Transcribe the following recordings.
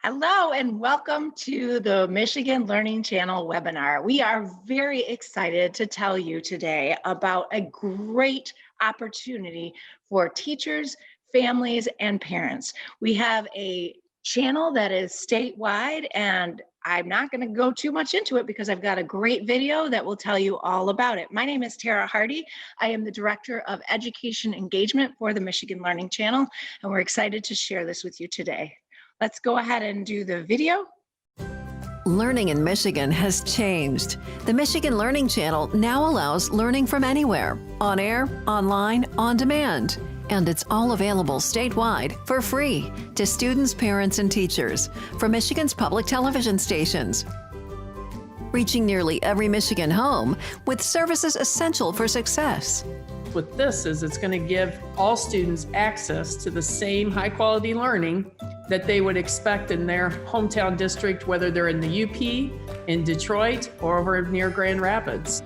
Hello and welcome to the Michigan Learning Channel webinar. We are very excited to tell you today about a great opportunity for teachers, families, and parents. We have a channel that is statewide, and I'm not going to go too much into it because I've got a great video that will tell you all about it. My name is Tara Hardy. I am the Director of Education Engagement for the Michigan Learning Channel, and we're excited to share this with you today. Let's go ahead and do the video. Learning in Michigan has changed. The Michigan Learning Channel now allows learning from anywhere, on air, online, on demand. And it's all available statewide for free to students, parents, and teachers from Michigan's public television stations, reaching nearly every Michigan home with services essential for success. With this is it's going to give all students access to the same high quality learning that they would expect in their hometown district, whether they're in the UP, in Detroit, or over near Grand Rapids.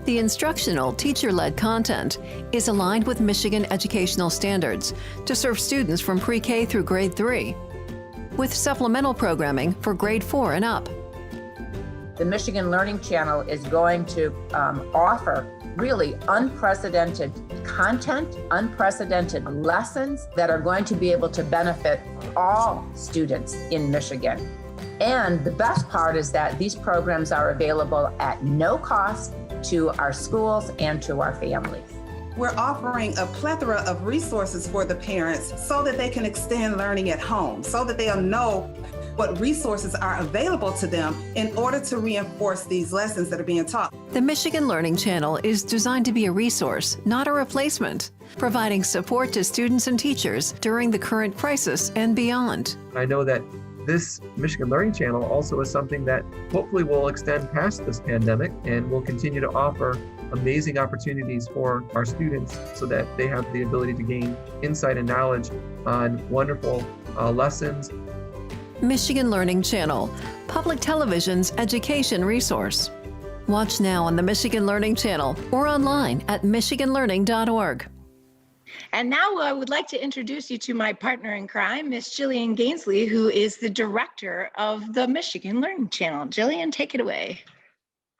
The instructional, teacher-led content is aligned with Michigan educational standards to serve students from pre-K through grade 3, with supplemental programming for grade 4 and up. The Michigan Learning Channel is going to offer really unprecedented content, unprecedented lessons that are going to be able to benefit all students in Michigan. And the best part is that these programs are available at no cost to our schools and to our families. We're offering a plethora of resources for the parents so that they can extend learning at home, so that they'll know what resources are available to them in order to reinforce these lessons that are being taught. The Michigan Learning Channel is designed to be a resource, not a replacement, providing support to students and teachers during the current crisis and beyond. I know that this Michigan Learning Channel also is something that hopefully will extend past this pandemic and will continue to offer amazing opportunities for our students so that they have the ability to gain insight and knowledge on wonderful lessons. Michigan Learning Channel, public television's education resource. Watch now on the Michigan Learning Channel or online at michiganlearning.org. And now I would like to introduce you to my partner in crime, Miss Jillian Gainsley, who is the director of the Michigan Learning Channel. Jillian, take it away.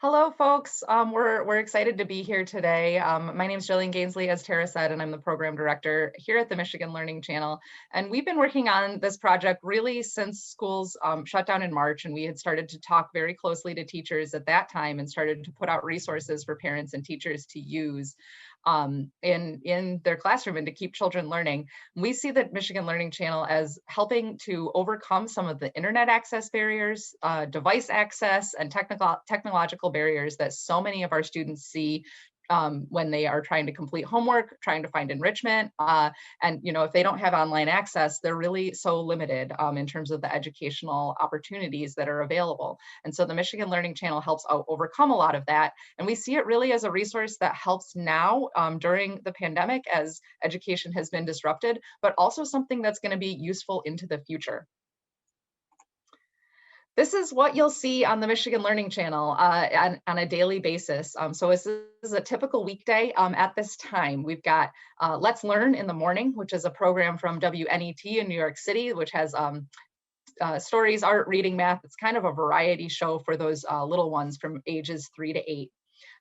Hello, folks. We're excited to be here today. My name is Jillian Gainsley, as Tara said, and I'm the program director here at the Michigan Learning Channel. And we've been working on this project really since schools shut down in March, and we had started to talk very closely to teachers at that time and started to put out resources for parents and teachers to use in their classroom and to keep children learning. We see the Michigan Learning Channel as helping to overcome some of the internet access barriers, device access, and technological barriers that so many of our students see when they are trying to complete homework, trying to find enrichment. And if they don't have online access, they're really so limited in terms of the educational opportunities that are available. And so the Michigan Learning Channel helps overcome a lot of that. And we see it really as a resource that helps now during the pandemic as education has been disrupted, but also something that's going to be useful into the future. This is what you'll see on the Michigan Learning Channel on a daily basis. So this is a typical weekday at this time. We've got Let's Learn in the morning, which is a program from WNET in New York City, which has stories, art, reading, math. It's kind of a variety show for those little ones from ages 3 to 8.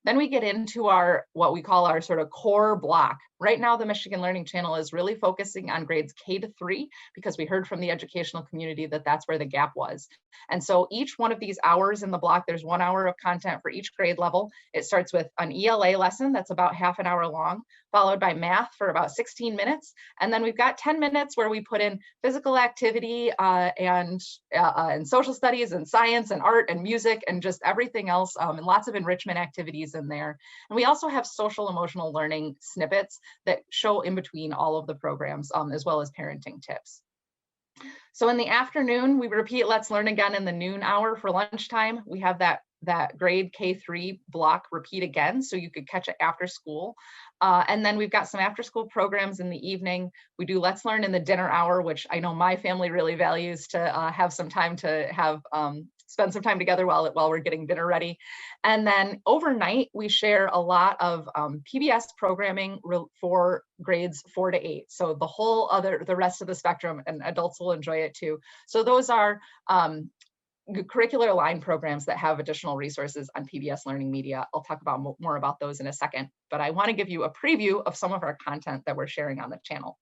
Then we get into what we call our sort of core block. Right now, the Michigan Learning Channel is really focusing on grades K to 3 because we heard from the educational community that that's where the gap was. And so each one of these hours in the block, there's 1 hour of content for each grade level. It starts with an ELA lesson that's about half an hour long, followed by math for about 16 minutes. And then we've got 10 minutes where we put in physical activity and social studies and science and art and music and just everything else, and lots of enrichment activities in there. And we also have social emotional learning snippets that show in between all of the programs, as well as parenting tips. So in the afternoon, we repeat Let's Learn again in the noon hour for lunchtime. We have that grade K3 block repeat again, so you could catch it after school. And then we've got some after school programs in the evening. We do Let's Learn in the dinner hour, which I know my family really values to have some time to have spend some time together while we're getting dinner ready. And then overnight, we share a lot of PBS programming for grades 4 to 8. So the rest of the spectrum, and adults will enjoy it too. So those are curricular aligned programs that have additional resources on PBS Learning Media. I'll talk about more about those in a second, but I want to give you a preview of some of our content that we're sharing on the channel.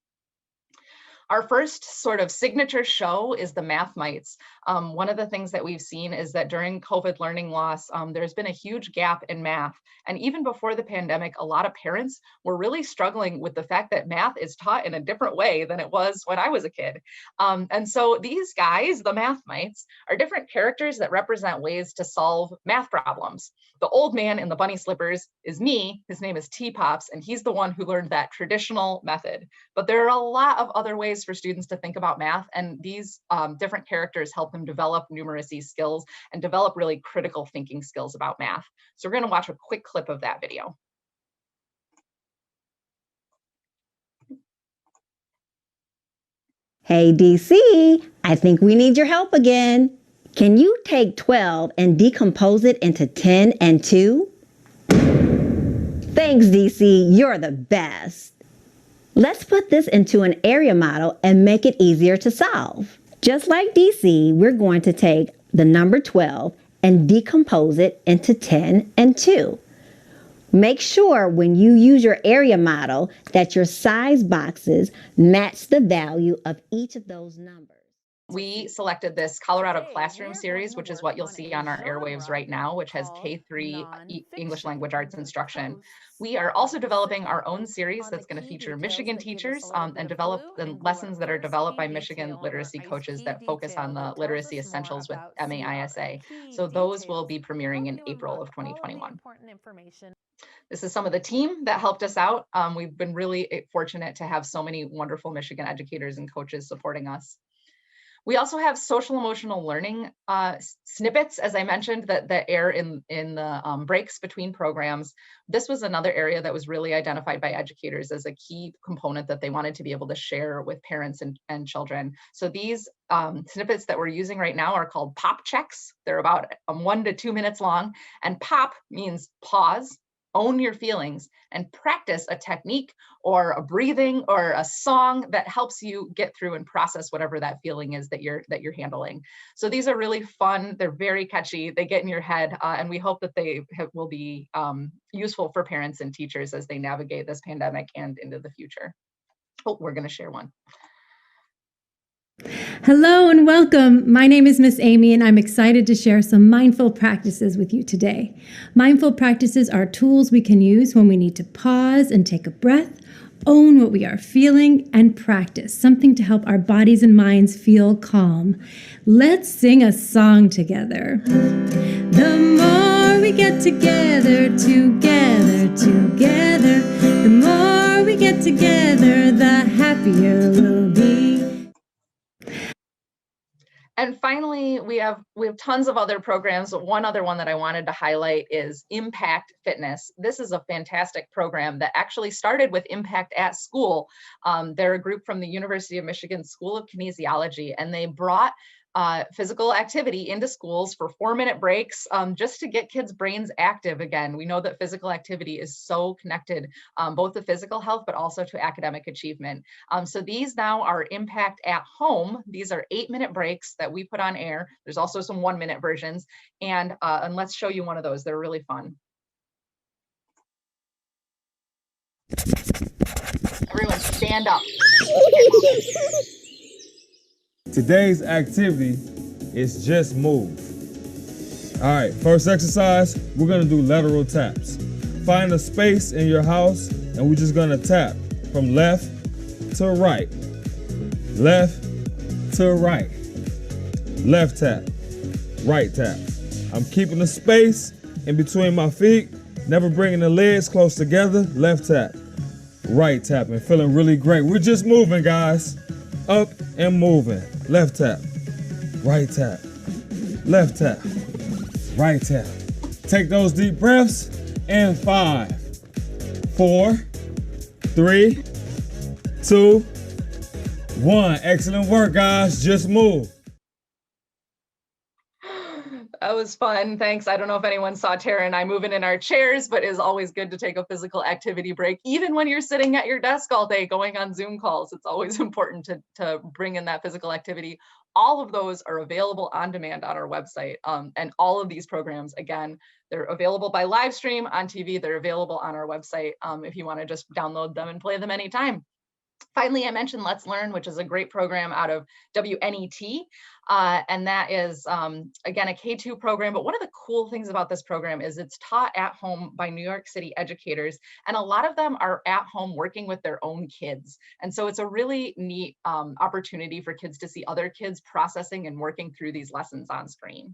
Our first sort of signature show is the Mathmites. One of the things that we've seen is that during COVID learning loss, there's been a huge gap in math. And even before the pandemic, a lot of parents were really struggling with the fact that math is taught in a different way than it was when I was a kid. And so these guys, the Mathmites, are different characters that represent ways to solve math problems. The old man in the bunny slippers is me. His name is T-Pops, and he's the one who learned that traditional method. But there are a lot of other ways for students to think about math, and these different characters help them develop numeracy skills and develop really critical thinking skills about math. So we're going to watch a quick clip of that video. Hey DC, I think we need your help again. Can you take 12 and decompose it into 10 and 2? Thanks DC, you're the best. Let's put this into an area model and make it easier to solve. Just like DC, we're going to take the number 12 and decompose it into 10 and 2. Make sure when you use your area model that your size boxes match the value of each of those numbers. We selected this Colorado Classroom series, which is what you'll see on our airwaves right now, which has K-3 English Language Arts instruction. We are also developing our own series that's going to feature Michigan teachers and develop the lessons that are developed by Michigan literacy coaches that focus on the literacy essentials with MAISA. So those will be premiering in April of 2021. This is some of the team that helped us out. We've been really fortunate to have so many wonderful Michigan educators and coaches supporting us. We also have social emotional learning snippets, as I mentioned, that air in the breaks between programs. This was another area that was really identified by educators as a key component that they wanted to be able to share with parents and children. So these snippets that we're using right now are called pop checks. They're about 1 to 2 minutes long, and pop means pause, own your feelings, and practice a technique or a breathing or a song that helps you get through and process whatever that feeling is that you're handling. So these are really fun. They're very catchy. They get in your head, and we hope that they will be useful for parents and teachers as they navigate this pandemic and into the future. Oh, we're going to share one. Hello and welcome. My name is Miss Amy, and I'm excited to share some mindful practices with you today. Mindful practices are tools we can use when we need to pause and take a breath, own what we are feeling, and practice something to help our bodies and minds feel calm. Let's sing a song together. The more we get together, the more we get together, the happier we'll be. And finally, we have tons of other programs. One other one that I wanted to highlight is Impact Fitness. This is a fantastic program that actually started with Impact at School. They're a group from the University of Michigan School of Kinesiology, and they brought physical activity into schools for 4-minute breaks just to get kids' brains active again. We know that physical activity is so connected both to physical health, but also to academic achievement. So these now are Impact at Home. These are 8-minute breaks that we put on air. There's also some 1-minute versions. And let's show you one of those. They're really fun. Everyone stand up. Today's activity is just move. All right, first exercise, we're gonna do lateral taps. Find a space in your house and we're just gonna tap from left to right. Left to right. Left tap, right tap. I'm keeping the space in between my feet, never bringing the legs close together. Left tap, right tap, and feeling really great. We're just moving, guys. Up and moving. Left tap, right tap, left tap, right tap. Take those deep breaths in 5, 4, 3, 2, 1. Excellent work, guys. Just move. That was fun. Thanks. I don't know if anyone saw Tara and I moving in our chairs, but it's always good to take a physical activity break. Even when you're sitting at your desk all day going on Zoom calls, it's always important to bring in that physical activity. All of those are available on demand on our website. And all of these programs, again, they're available by live stream on TV. They're available on our website if you want to just download them and play them anytime. Finally, I mentioned Let's Learn, which is a great program out of WNET. And that is, again, a K-2 program. But one of the cool things about this program is it's taught at home by New York City educators. And a lot of them are at home working with their own kids. And so it's a really neat opportunity for kids to see other kids processing and working through these lessons on screen.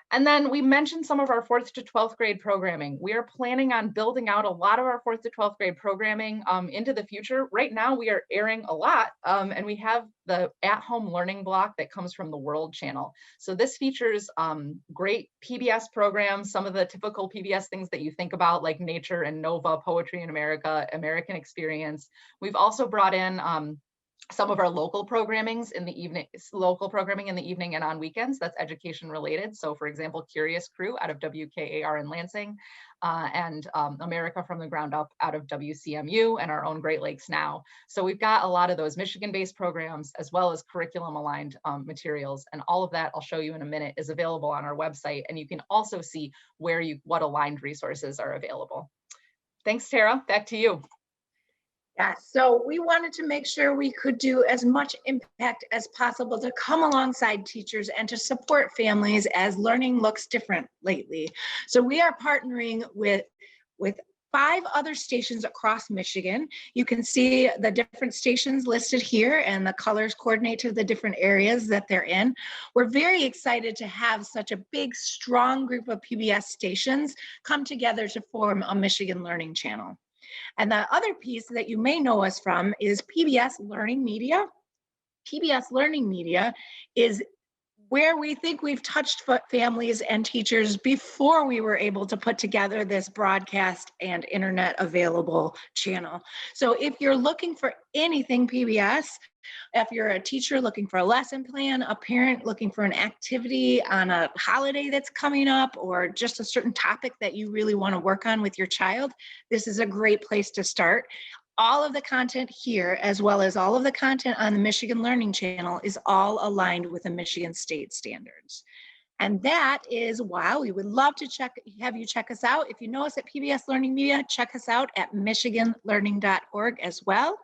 And then we mentioned some of our 4th to 12th grade programming. We are planning on building out a lot of our 4th to 12th grade programming into the future. Right now we are airing a lot and we have the at-home learning block that comes from the World Channel. So this features great PBS programs, some of the typical PBS things that you think about like Nature and Nova, Poetry in America, American Experience. We've also brought in some of our local programmings in the evening, and on weekends that's education related. So for example, Curious Crew out of WKAR in Lansing and America from the Ground Up out of WCMU and our own Great Lakes Now. So we've got a lot of those Michigan-based programs as well as curriculum aligned materials. And all of that I'll show you in a minute is available on our website. And you can also see what aligned resources are available. Thanks, Tara, back to you. Yeah, so we wanted to make sure we could do as much impact as possible to come alongside teachers and to support families as learning looks different lately. So we are partnering with 5 other stations across Michigan. You can see the different stations listed here and the colors coordinate to the different areas that they're in. We're very excited to have such a big, strong group of PBS stations come together to form a Michigan Learning Channel. And the other piece that you may know us from is Pbs Learning Media. Pbs Learning Media is where we think we've touched families and teachers before we were able to put together this broadcast and internet available channel. So if you're looking for anything PBS, if you're a teacher looking for a lesson plan, a parent looking for an activity on a holiday that's coming up, or just a certain topic that you really want to work on with your child, this is a great place to start. All of the content here, as well as all of the content on the Michigan Learning Channel, is all aligned with the Michigan State standards. And that is why we would love to have you check us out. If you know us at Pbs Learning Media, check us out at michiganlearning.org as well.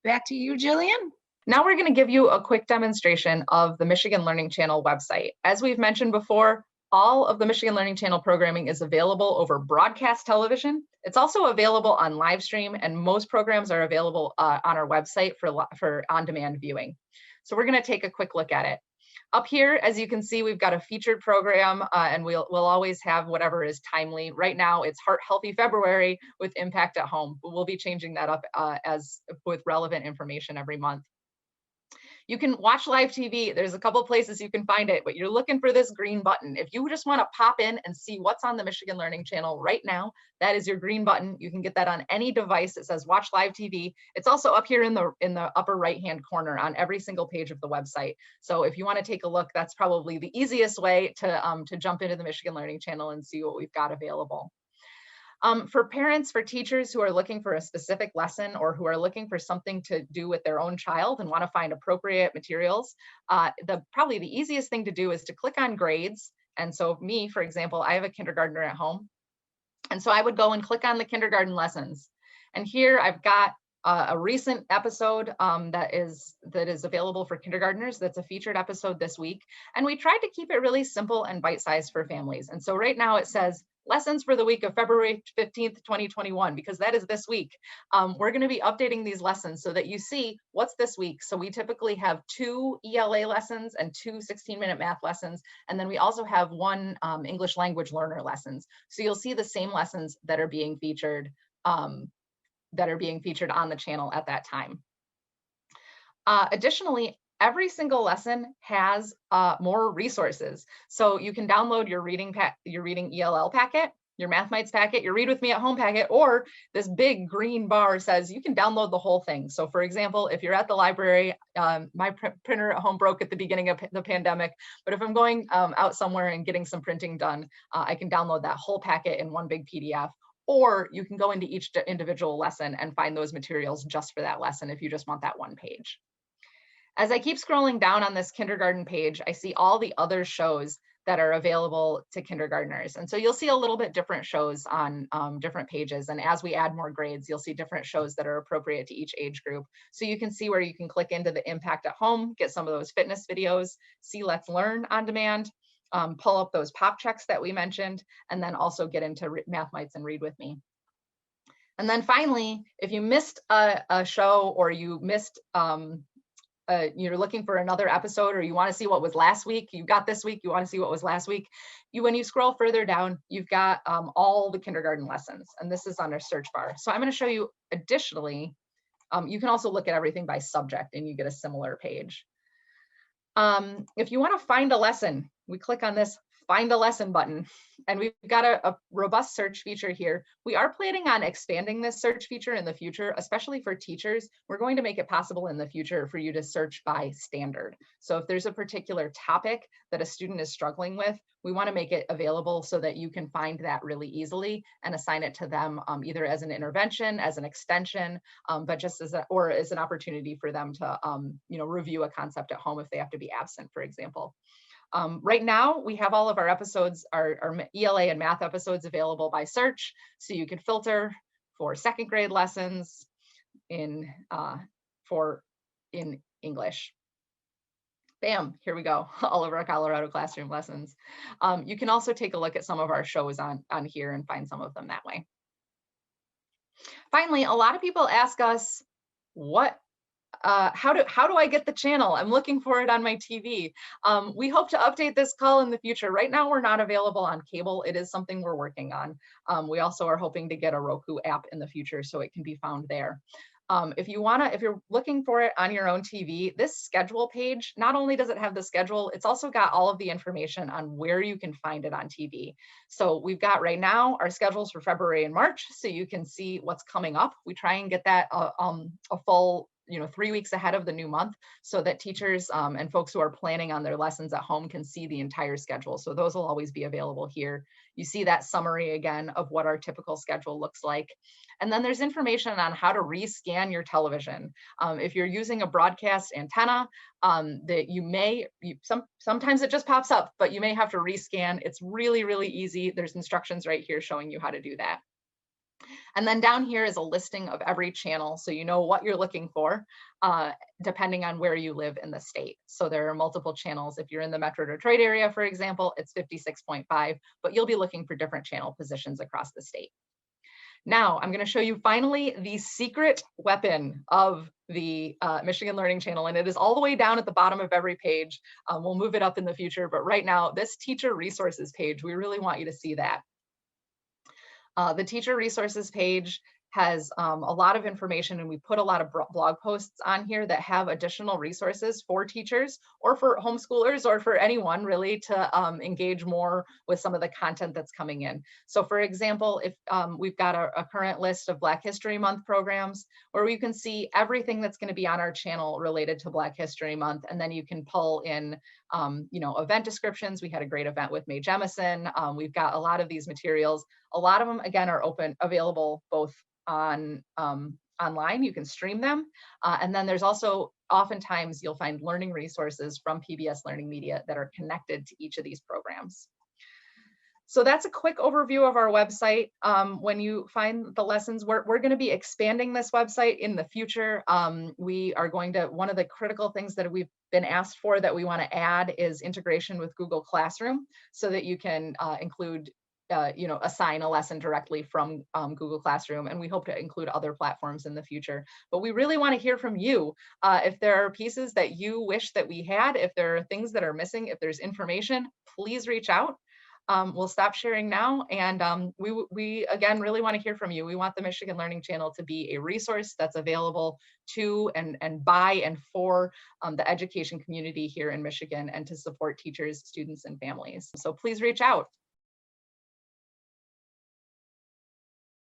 Back to you, Jillian. Now we're going to give you a quick demonstration of the Michigan Learning Channel website. As we've mentioned before, all of the Michigan Learning Channel programming is available over broadcast television. It's also available on live stream, and most programs are available on our website for on-demand viewing. So we're going to take a quick look at it. Up here, as you can see, we've got a featured program, and we'll always have whatever is timely. Right now, it's Heart Healthy February with Impact at Home, but we'll be changing that up with relevant information every month. You can watch live TV. There's a couple places you can find it, but you're looking for this green button. If you just want to pop in and see what's on the Michigan Learning Channel right now, that is your green button. You can get that on any device that says watch live TV. It's also up here in the upper right-hand corner on every single page of the website. So if you want to take a look, that's probably the easiest way to jump into the Michigan Learning Channel and see what we've got available. For parents, for teachers who are looking for a specific lesson or who are looking for something to do with their own child and want to find appropriate materials, probably the easiest thing to do is to click on grades. And so me, for example, I have a kindergartner at home. And so I would go and click on the kindergarten lessons. And here I've got a recent episode that is available for kindergartners. That's a featured episode this week. And we tried to keep it really simple and bite-sized for families. And so right now it says lessons for the week of February 15th, 2021, because that is this week. We're going to be updating these lessons so that you see what's this week. So we typically have 2 ELA lessons and 2 16-minute math lessons. And then we also have 1 English language learner lessons. So you'll see the same lessons that are being featured on the channel at that time. Additionally, every single lesson has more resources. So you can download your reading ELL packet, your Mathmites packet, your Read With Me at Home packet, or this big green bar says you can download the whole thing. So for example, if you're at the library, my printer at home broke at the beginning of the pandemic, but if I'm going out somewhere and getting some printing done, I can download that whole packet in one big PDF. Or you can go into each individual lesson and find those materials just for that lesson if you just want that one page. As I keep scrolling down on this kindergarten page, I see all the other shows that are available to kindergartners. And so you'll see a little bit different shows on different pages. And as we add more grades, you'll see different shows that are appropriate to each age group. So you can see where you can click into the Impact at Home, get some of those fitness videos, see Let's Learn on demand, pull up those pop checks that we mentioned, and then also get into Mathmites and Read With Me. And then finally, if you missed a show or you missed you're looking for another episode, or you want to see what was last week, you got this week, you want to see what was last week, when you scroll further down, you've got all the kindergarten lessons, and this is on our search bar. So I'm going to show you additionally, you can also look at everything by subject and you get a similar page. If you want to find a lesson, we click on this Find a Lesson button, and we've got a robust search feature here. We are planning on expanding this search feature in the future, especially for teachers. We're going to make it possible in the future for you to search by standard. So if there's a particular topic that a student is struggling with, we want to make it available so that you can find that really easily and assign it to them either as an intervention, as an extension, but just as as an opportunity for them to review a concept at home if they have to be absent, for example. Right now, we have all of our episodes, our ELA and math episodes available by search. So you can filter for second grade lessons in English. Bam, here we go, all of our Colorado classroom lessons. You can also take a look at some of our shows on here and find some of them that way. Finally, a lot of people ask us, how do I get the channel? I'm looking for it on my TV. We hope to update this call in the future. Right now, we're not available on cable. It is something we're working on. We also are hoping to get a Roku app in the future so it can be found there. If you're looking for it on your own TV, this schedule page, not only does it have the schedule, it's also got all of the information on where you can find it on TV. So we've got right now our schedules for February and March, so you can see what's coming up. We try and get that a full 3 weeks ahead of the new month so that teachers and folks who are planning on their lessons at home can see the entire schedule. So those will always be available here. You see that summary again of what our typical schedule looks like. And then there's information on how to rescan your television. If you're using a broadcast antenna, that sometimes it just pops up, but you may have to rescan. It's really, really easy. There's instructions right here showing you how to do that. And then down here is a listing of every channel, so you know what you're looking for, depending on where you live in the state. So there are multiple channels. If you're in the Metro Detroit area, for example, it's 56.5, but you'll be looking for different channel positions across the state. Now, I'm going to show you finally the secret weapon of the Michigan Learning Channel, and it is all the way down at the bottom of every page. We'll move it up in the future, but right now, this teacher resources page, we really want you to see that. The teacher resources page has a lot of information, and we put a lot of blog posts on here that have additional resources for teachers or for homeschoolers or for anyone really to engage more with some of the content that's coming in. So for example, if we've got a current list of Black History Month programs where you can see everything that's going to be on our channel related to Black History Month, and then you can pull in event descriptions. We had a great event with Mae Jemison. We've got a lot of these materials. A lot of them, again, are available both on online. You can stream them. And then there's also, oftentimes, you'll find learning resources from PBS Learning Media that are connected to each of these programs. So that's a quick overview of our website. When you find the lessons, we're going to be expanding this website in the future. We are going to, one of the critical things that we've been asked for that we want to add is integration with Google Classroom so that you can include assign a lesson directly from Google Classroom, and we hope to include other platforms in the future. But we really want to hear from you. If there are pieces that you wish that we had, if there are things that are missing, if there's information, please reach out. We'll stop sharing now, and we again really want to hear from you. We want the Michigan Learning Channel to be a resource that's available to and by and for the education community here in Michigan, and to support teachers, students, and families. So please reach out.